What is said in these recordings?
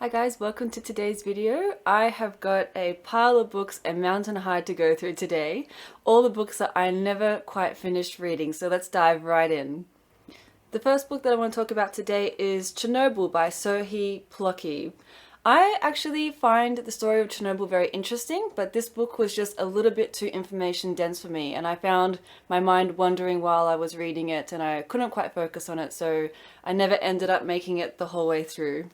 Hi guys, welcome to today's video. I have got a pile of books and mountain high to go through today. All the books that I never quite finished reading, so let's dive right in. The first book that I want to talk about today is Chernobyl by Sohee Plokhy. I actually find the story of Chernobyl very interesting, but this book was just a little bit too information dense for me, and I found my mind wandering while I was reading it and I couldn't quite focus on it, so I never ended up making it the whole way through.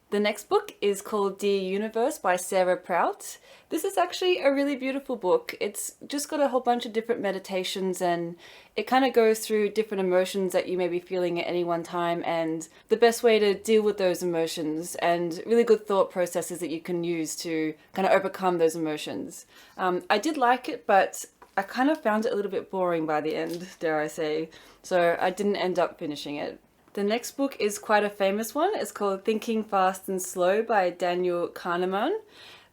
The next book is called Dear Universe by Sarah Prout. This is actually a really beautiful book. It's just got a whole bunch of different meditations and it kind of goes through different emotions that you may be feeling at any one time and the best way to deal with those emotions and really good thought processes that you can use to kind of overcome those emotions. I did like it, but I kind of found it a little bit boring by the end, dare I say, so I didn't end up finishing it. The next book is quite a famous one. It's called Thinking Fast and Slow by Daniel Kahneman.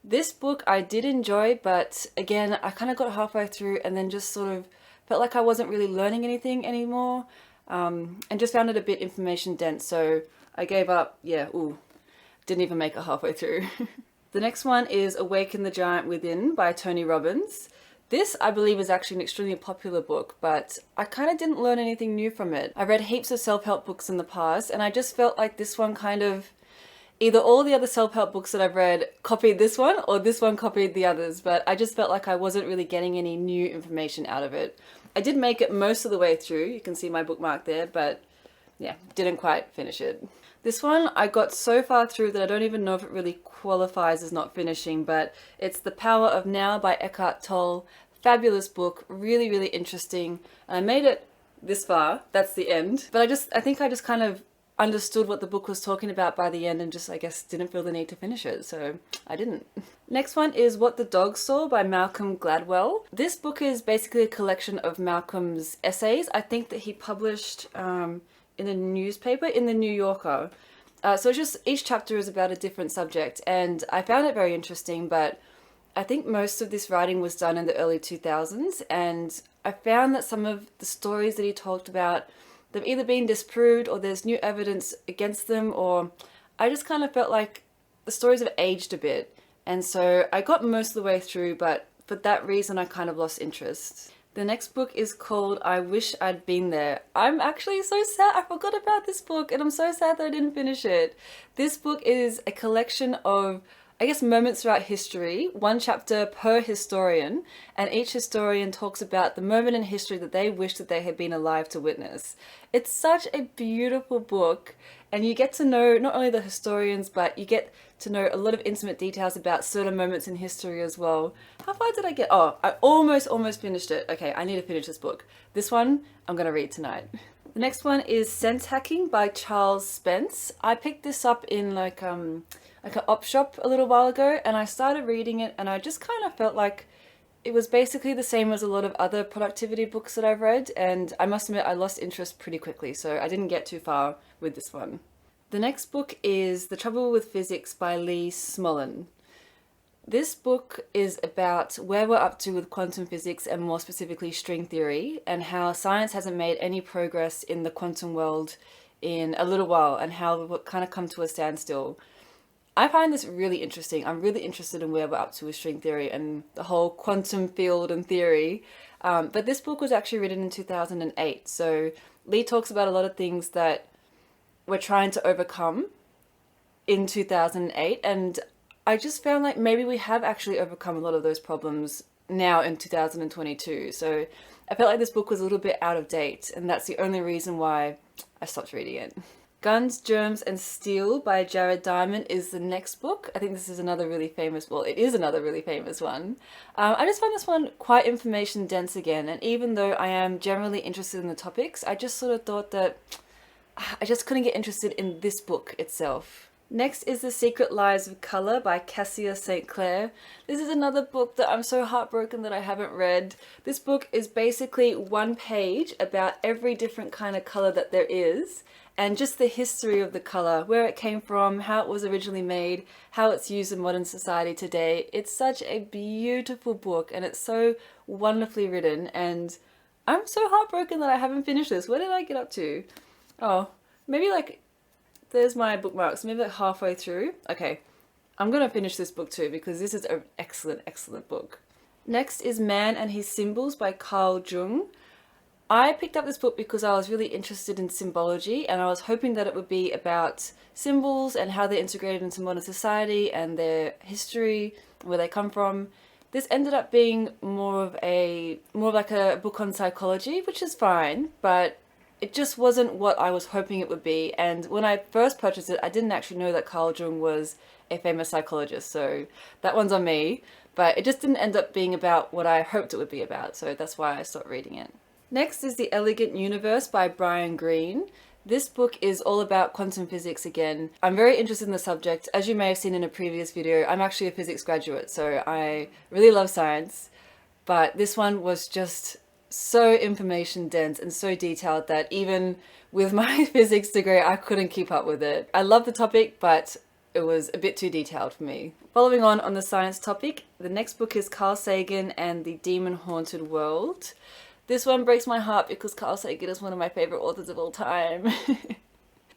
This book I did enjoy, but again, I kind of got halfway through and then just sort of felt like I wasn't really learning anything anymore, and just found it a bit information dense, so I gave up. Didn't even make it halfway through. The next one is Awaken the Giant Within by Tony Robbins. This, I believe, is actually an extremely popular book, but I kind of didn't learn anything new from it. I read heaps of self-help books in the past, and I just felt like this one kind of, either all the other self-help books that I've read copied this one, or this one copied the others, but I just felt like I wasn't really getting any new information out of it. I did make it most of the way through, you can see my bookmark there, but yeah, didn't quite finish it. This one I got so far through that I don't even know if it really qualifies as not finishing, but it's The Power of Now by Eckhart Tolle. Fabulous book, really, really interesting. I made it this far, that's the end. But I think I just kind of understood what the book was talking about by the end and just, I guess, didn't feel the need to finish it, so I didn't. Next one is What the Dog Saw by Malcolm Gladwell. This book is basically a collection of Malcolm's essays. I think that he published in a newspaper, in the New Yorker. So it's just, each chapter is about a different subject, and I found it very interesting, but I think most of this writing was done in the early 2000s, and I found that some of the stories that he talked about, they've either been disproved or there's new evidence against them, or I just kind of felt like the stories have aged a bit. And so I got most of the way through, but for that reason I kind of lost interest. The next book is called I Wish I'd Been There. I'm actually so sad, I forgot about this book and I'm so sad that I didn't finish it. This book is a collection of, I guess, moments throughout history, one chapter per historian, and each historian talks about the moment in history that they wish that they had been alive to witness. It's such a beautiful book, and you get to know not only the historians, but you get to know a lot of intimate details about certain moments in history as well. How far did I get? Oh, I almost finished it. Okay, I need to finish this book. This one I'm gonna read tonight. The next one is Sensehacking by Charles Spence. I picked this up in like an op shop a little while ago, and I started reading it and I just kind of felt like it was basically the same as a lot of other productivity books that I've read, and I must admit I lost interest pretty quickly, so I didn't get too far with this one. The next book is The Trouble with Physics by Lee Smolin. This book is about where we're up to with quantum physics and more specifically string theory, and how science hasn't made any progress in the quantum world in a little while and how we've kind of come to a standstill. I find this really interesting. I'm really interested in where we're up to with string theory and the whole quantum field and theory. But this book was actually written in 2008. So Lee talks about a lot of things that we're trying to overcome in 2008. And I just found like maybe we have actually overcome a lot of those problems now in 2022. So I felt like this book was a little bit out of date, and that's the only reason why I stopped reading it. Guns, Germs and Steel by Jared Diamond is the next book. I think this is another really famous, well, it is another really famous one. I just found this one quite information dense again, and even though I am generally interested in the topics, I just sort of thought that I just couldn't get interested in this book itself. Next is The Secret Lives of Colour by Cassia St. Clair. This is another book that I'm so heartbroken that I haven't read. This book is basically one page about every different kind of colour that there is, and just the history of the colour, where it came from, how it was originally made, how it's used in modern society today. It's such a beautiful book and it's so wonderfully written, and I'm so heartbroken that I haven't finished this. Where did I get up to? Oh, maybe like there's my bookmarks, maybe like halfway through. Okay, I'm gonna finish this book too because this is an excellent, excellent book. Next is Man and His Symbols by Carl Jung. I picked up this book because I was really interested in symbology, and I was hoping that it would be about symbols and how they're integrated into modern society and their history, where they come from. This ended up being more of like a book on psychology, which is fine, but it just wasn't what I was hoping it would be. And when I first purchased it, I didn't actually know that Carl Jung was a famous psychologist, so that one's on me. But it just didn't end up being about what I hoped it would be about, so that's why I stopped reading it. Next is The Elegant Universe by Brian Greene. This book is all about quantum physics again. I'm very interested in the subject. As you may have seen in a previous video, I'm actually a physics graduate, so I really love science. But this one was just so information dense and so detailed that even with my physics degree, I couldn't keep up with it. I love the topic, but it was a bit too detailed for me. Following on the science topic, the next book is Carl Sagan and the Demon Haunted World. This one breaks my heart because Carl Sagan is one of my favorite authors of all time.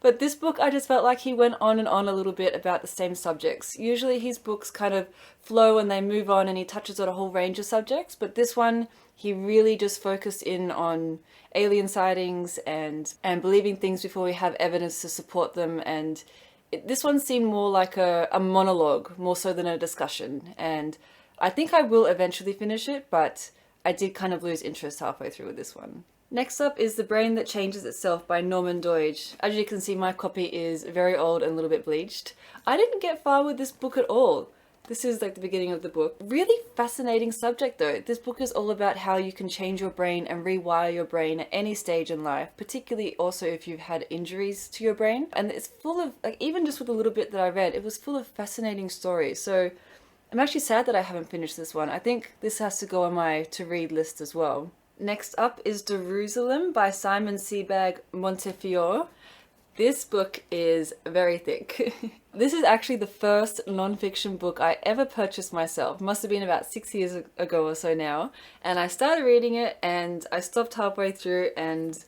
But this book, I just felt like he went on and on a little bit about the same subjects. Usually his books kind of flow and they move on and he touches on a whole range of subjects, but this one, he really just focused in on alien sightings and believing things before we have evidence to support them. And this one seemed more like a monologue, more so than a discussion. And I think I will eventually finish it, but I did kind of lose interest halfway through with this one. Next up is The Brain That Changes Itself by Norman Doidge. As you can see, my copy is very old and a little bit bleached. I didn't get far with this book at all. This is like the beginning of the book. Really fascinating subject though. This book is all about how you can change your brain and rewire your brain at any stage in life, particularly also if you've had injuries to your brain. And it's full of, like, even just with a little bit that I read, it was full of fascinating stories. So I'm actually sad that I haven't finished this one. I think this has to go on my to-read list as well. Next up is Jerusalem by Simon Sebag Montefiore. This book is very thick. This is actually the first non-fiction book I ever purchased myself. Must have been about 6 years ago or so now. And I started reading it and I stopped halfway through, and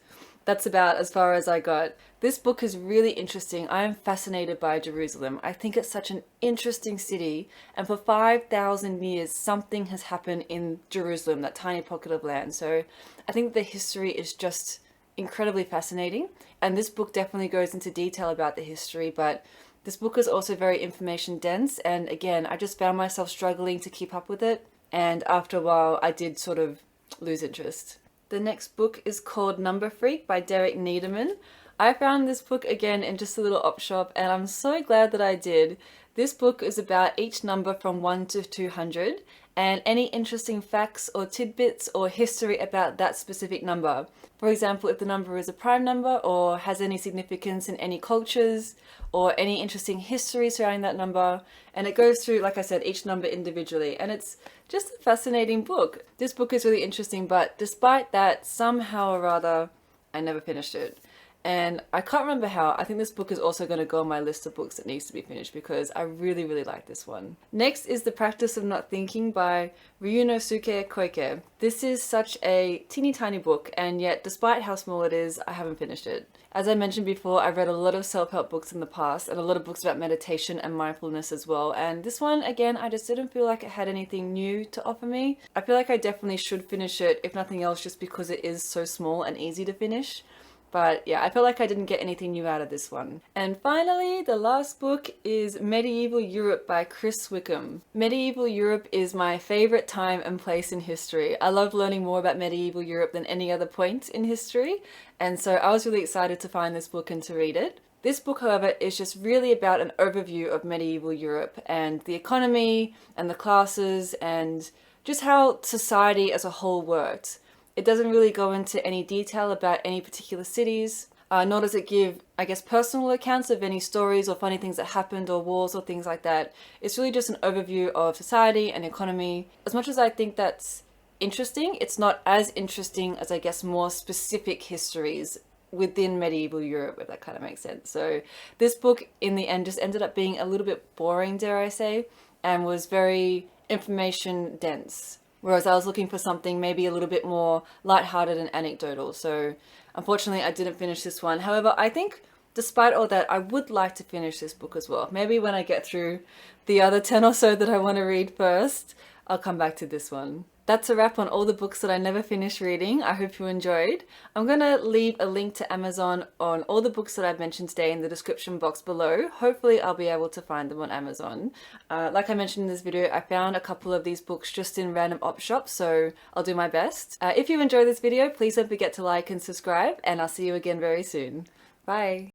that's about as far as I got. This book is really interesting. I am fascinated by Jerusalem. I think it's such an interesting city, and for 5,000 years something has happened in Jerusalem, that tiny pocket of land. So I think the history is just incredibly fascinating, and this book definitely goes into detail about the history, but this book is also very information dense, and again, I just found myself struggling to keep up with it, and after a while I did sort of lose interest. The next book is called Numberfreak by Derek Niederman. I found this book again in just a little op shop, and I'm so glad that I did. This book is about each number from 1 to 200 and any interesting facts or tidbits or history about that specific number. For example, if the number is a prime number or has any significance in any cultures or any interesting history surrounding that number. And it goes through, like I said, each number individually. And it's just a fascinating book. This book is really interesting, but despite that, somehow or other, I never finished it. And I can't remember how. I think this book is also going to go on my list of books that needs to be finished because I really, really like this one. Next is The Practice of Not Thinking by Ryunosuke Koike. This is such a teeny tiny book, and yet despite how small it is, I haven't finished it. As I mentioned before, I've read a lot of self-help books in the past and a lot of books about meditation and mindfulness as well. And this one, again, I just didn't feel like it had anything new to offer me. I feel like I definitely should finish it, if nothing else, just because it is so small and easy to finish. But yeah, I feel like I didn't get anything new out of this one. And finally, the last book is Medieval Europe by Chris Wickham. Medieval Europe is my favorite time and place in history. I love learning more about medieval Europe than any other point in history. And so I was really excited to find this book and to read it. This book, however, is just really about an overview of medieval Europe and the economy and the classes and just how society as a whole worked. It doesn't really go into any detail about any particular cities, nor does it give, I guess, personal accounts of any stories or funny things that happened or wars or things like that. It's really just an overview of society and economy. As much as I think that's interesting, it's not as interesting as, I guess, more specific histories within medieval Europe, if that kind of makes sense. So this book in the end just ended up being a little bit boring, dare I say, and was very information dense. Whereas I was looking for something maybe a little bit more lighthearted and anecdotal. So unfortunately I didn't finish this one. However, I think despite all that, I would like to finish this book as well. Maybe when I get through the other 10 or so that I want to read first, I'll come back to this one. That's a wrap on all the books that I never finished reading. I hope you enjoyed. I'm going to leave a link to Amazon on all the books that I've mentioned today in the description box below. Hopefully I'll be able to find them on Amazon. Like I mentioned in this video, I found a couple of these books just in random op shops, so I'll do my best. If you enjoyed this video, please don't forget to like and subscribe, and I'll see you again very soon. Bye!